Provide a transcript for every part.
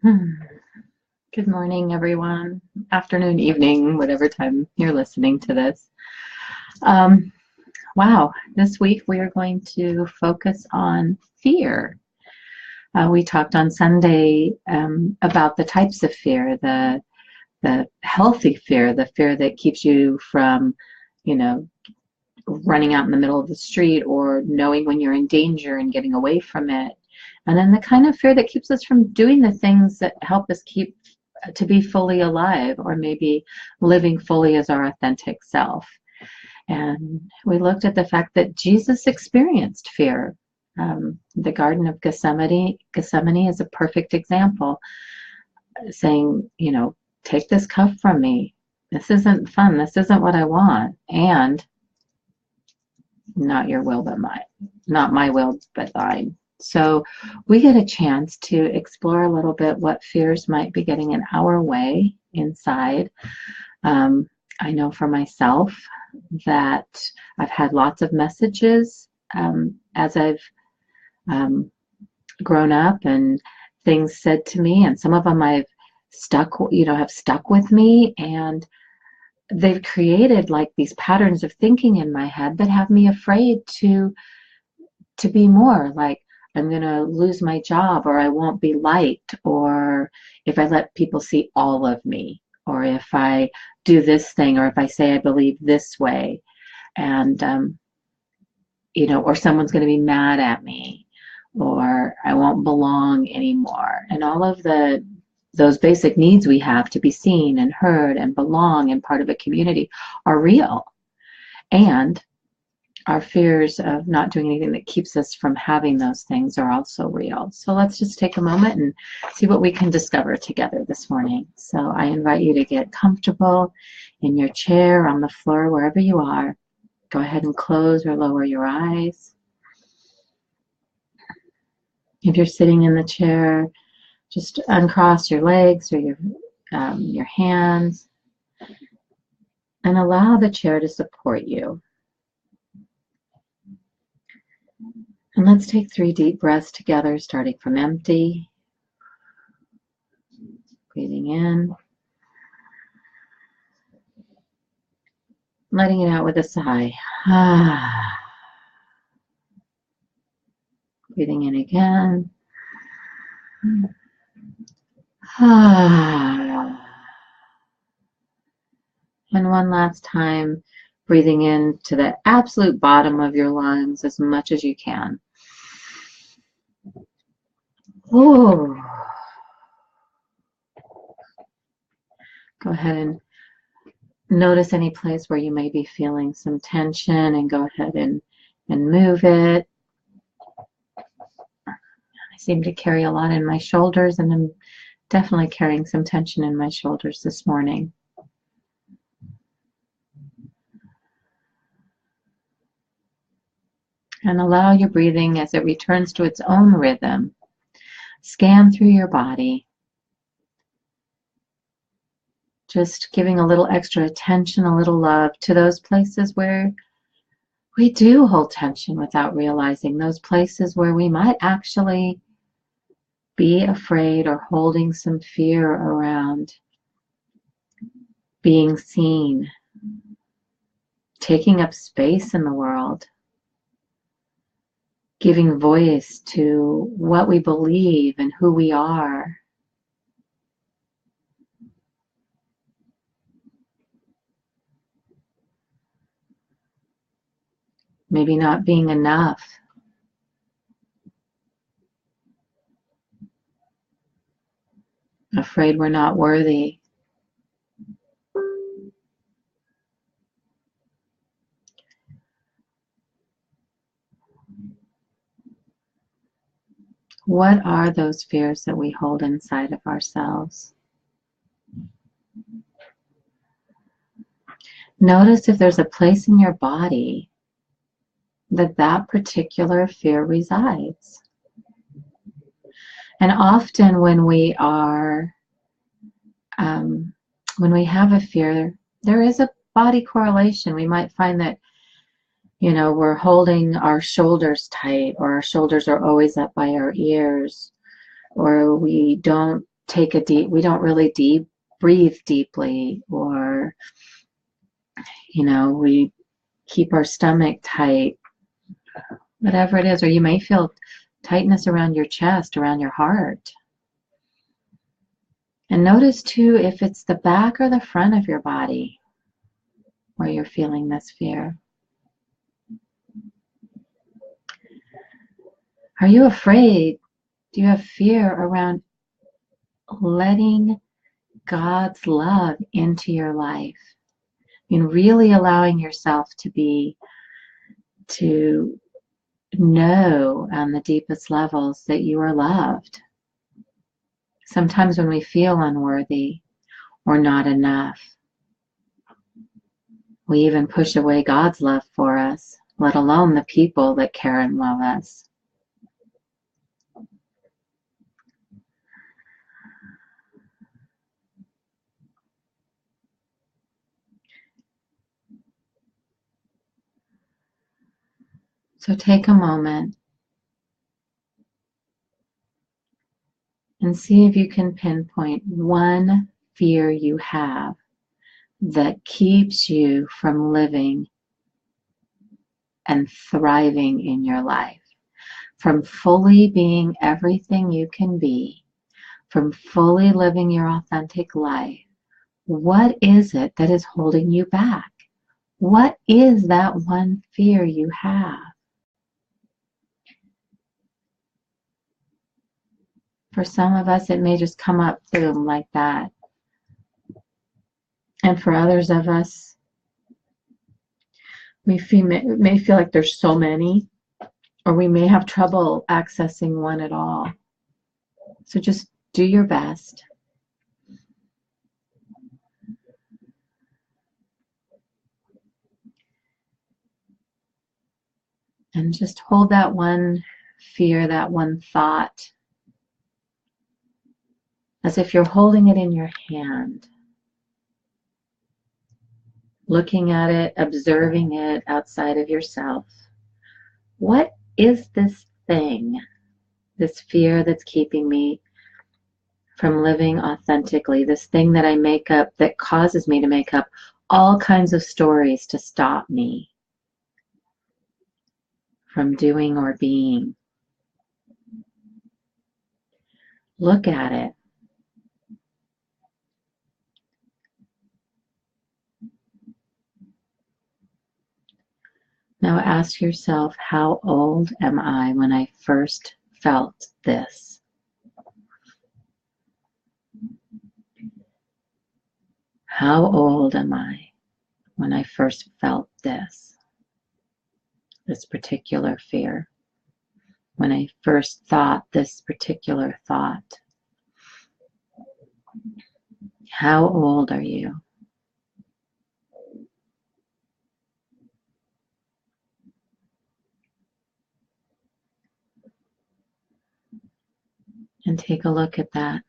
Hmm. Good morning, everyone. Afternoon, evening, whatever time you're listening to this. Um, wow, this week we are going to focus on fear. We talked on Sunday about the types of fear, the healthy fear, the fear that keeps you from, you know, running out in the middle of the street or knowing when you're in danger and getting away from it. And then the kind of fear that keeps us from doing the things that help us keep to be fully alive or maybe living fully as our authentic self. And we looked at the fact that Jesus experienced fear. The Garden of Gethsemane is a perfect example, saying, take this cup from me. This isn't fun. This isn't what I want. And not your will, but mine. Not my will, but thine. So we get a chance to explore a little bit what fears might be getting in our way inside. I know for myself that I've had lots of messages as I've grown up and things said to me, and some of them have stuck with me, and they've created like these patterns of thinking in my head that have me afraid to be more. Like, I'm going to lose my job, or I won't be liked, or if I let people see all of me, or if I do this thing, or if I say I believe this way, and or someone's going to be mad at me, or I won't belong anymore. And all of those basic needs we have to be seen and heard and belong and part of a community are real. And our fears of not doing anything that keeps us from having those things are also real. So let's just take a moment and see what we can discover together this morning. So I invite you to get comfortable in your chair, on the floor, wherever you are. Go ahead and close or lower your eyes. If you're sitting in the chair, just uncross your legs or your hands and allow the chair to support you. And let's take 3 deep breaths together, starting from empty. Breathing in. Letting it out with a sigh. Breathing in again. And one last time, breathing in to the absolute bottom of your lungs as much as you can. Ooh. Go ahead and notice any place where you may be feeling some tension, and go ahead and move it. I seem to carry a lot in my shoulders, and I'm definitely carrying some tension in my shoulders this morning. And allow your breathing as it returns to its own rhythm. Scan through your body. Just giving a little extra attention, a little love to those places where we do hold tension without realizing, those places where we might actually be afraid or holding some fear around being seen, taking up space in the world, giving voice to what we believe and who we are. Maybe not being enough. Afraid we're not worthy. What are those fears that we hold inside of ourselves? Notice if there's a place in your body that particular fear resides. And often when we are, when we have a fear, there is a body correlation. We might find that, we're holding our shoulders tight, or our shoulders are always up by our ears, or we don't we don't really breathe deeply, or, we keep our stomach tight, whatever it is, or you may feel tightness around your chest, around your heart. And notice too if it's the back or the front of your body where you're feeling this fear. Are you afraid? Do you have fear around letting God's love into your life? Really allowing yourself to know on the deepest levels that you are loved. Sometimes when we feel unworthy or not enough, we even push away God's love for us, let alone the people that care and love us. So take a moment and see if you can pinpoint one fear you have that keeps you from living and thriving in your life, from fully being everything you can be, from fully living your authentic life. What is it that is holding you back? What is that one fear you have? For some of us, it may just come up boom like that. And for others of us, we may feel like there's so many, or we may have trouble accessing one at all. So just do your best. And just hold that one fear, that one thought, as if you're holding it in your hand, looking at it, observing it outside of yourself. What is this thing, this fear that's keeping me from living authentically, this thing that I make up, that causes me to make up all kinds of stories to stop me from doing or being? Look at it. Now ask yourself, how old am I when I first felt this? How old am I when I first felt this particular fear? When I first thought this particular thought? How old are you? And take a look at that.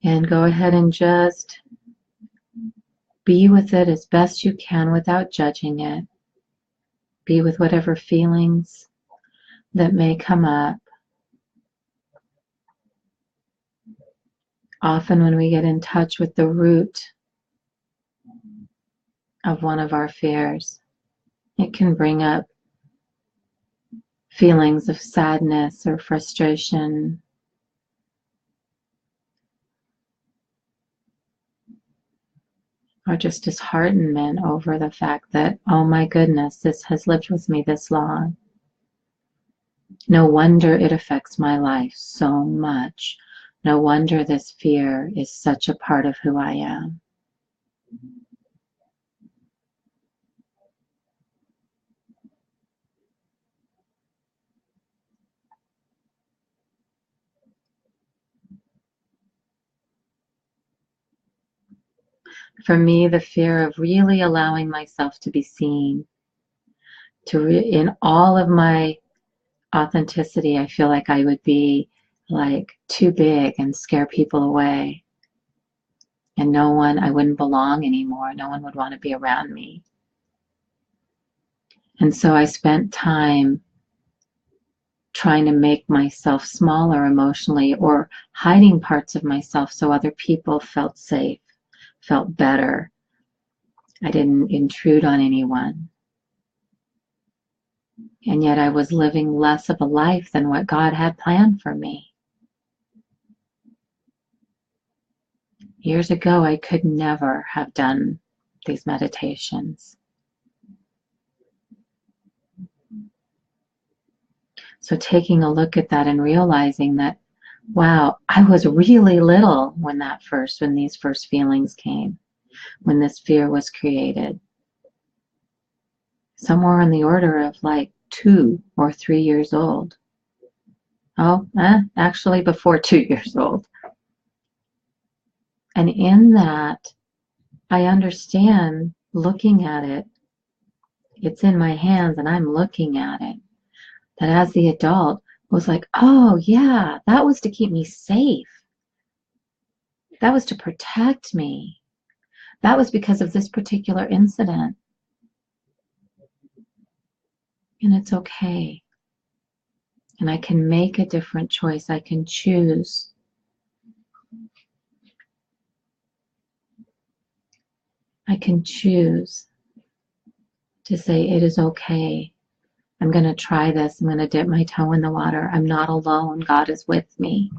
And go ahead and just be with it as best you can without judging it. Be with whatever feelings that may come up. Often when we get in touch with the root of one of our fears, it can bring up feelings of sadness or frustration, or just disheartenment over the fact that, oh my goodness, this has lived with me this long. No wonder it affects my life so much. No wonder this fear is such a part of who I am. For me, the fear of really allowing myself to be seen, in all of my authenticity, I feel like I would be like too big and scare people away. And I wouldn't belong anymore. No one would want to be around me. And so I spent time trying to make myself smaller emotionally or hiding parts of myself so other people felt safe, felt better. I didn't intrude on anyone. And yet I was living less of a life than what God had planned for me. Years ago, I could never have done these meditations. So taking a look at that and realizing that, wow, I was really little when these first feelings came, when this fear was created. Somewhere in the order of like 2 or 3 years old. Actually before 2 years old. And in that, I understand looking at it, it's in my hands and I'm looking at it, that as the adult was like, oh yeah, that was to keep me safe. That was to protect me. That was because of this particular incident. And it's okay. And I can make a different choice. I can choose. I can choose to say, it is okay. I'm going to try this. I'm going to dip my toe in the water. I'm not alone. God is with me.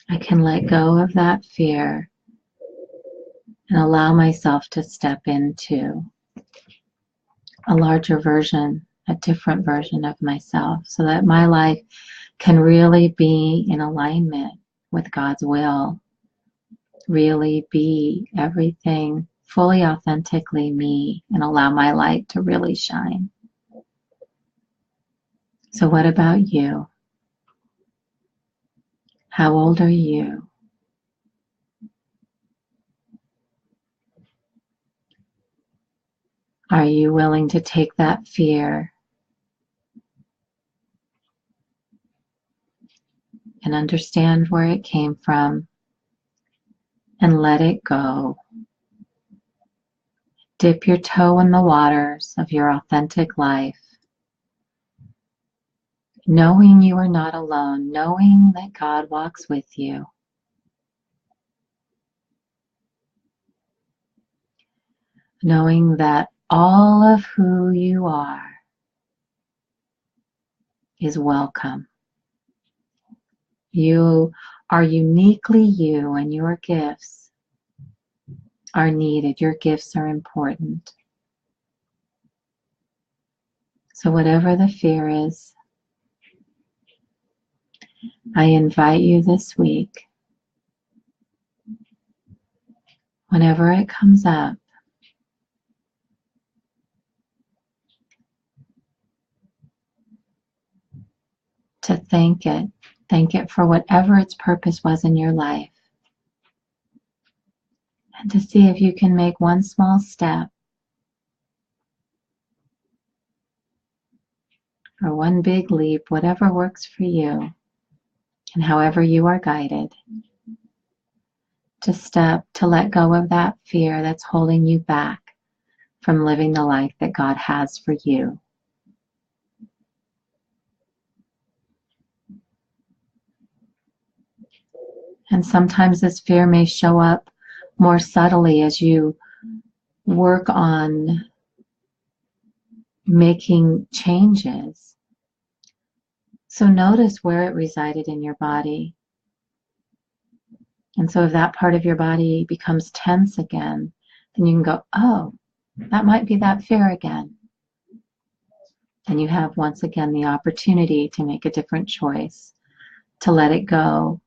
I can let go of that fear and allow myself to step into a larger version, a different version of myself, so that my life can really be in alignment with God's will, really be everything fully authentically me, and allow my light to really shine. So what about you? How old are you? Are you willing to take that fear and understand where it came from and let it go? Dip your toe in the waters of your authentic life, knowing you are not alone, knowing that God walks with you. Knowing that all of who you are is welcome. You are uniquely you, and your gifts are needed. Your gifts are important. So whatever the fear is, I invite you this week, whenever it comes up, to thank it. Thank it for whatever its purpose was in your life. And to see if you can make one small step or one big leap, whatever works for you and however you are guided, to step, to let go of that fear that's holding you back from living the life that God has for you. And sometimes this fear may show up more subtly as you work on making changes. So notice where it resided in your body. And so if that part of your body becomes tense again, then you can go, oh, that might be that fear again. And you have once again the opportunity to make a different choice, to let it go,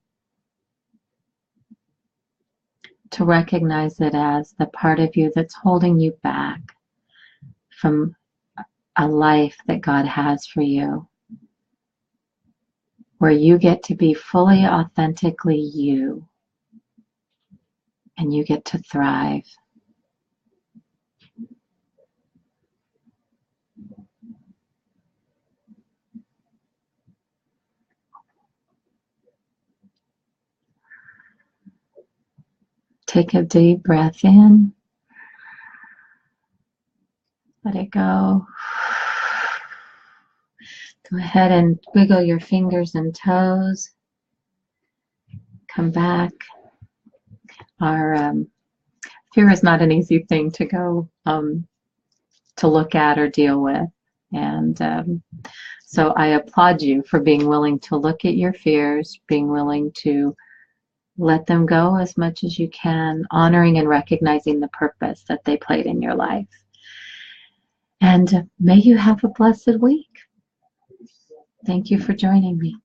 to recognize it as the part of you that's holding you back from a life that God has for you, where you get to be fully authentically you, and you get to thrive. Take a deep breath in Let it go. Go ahead and wiggle your fingers and toes. Come back. Our fear is not an easy thing to go to look at or deal with. And so I applaud you for being willing to look at your fears, being willing to let them go as much as you can, honoring and recognizing the purpose that they played in your life. And may you have a blessed week. Thank you for joining me.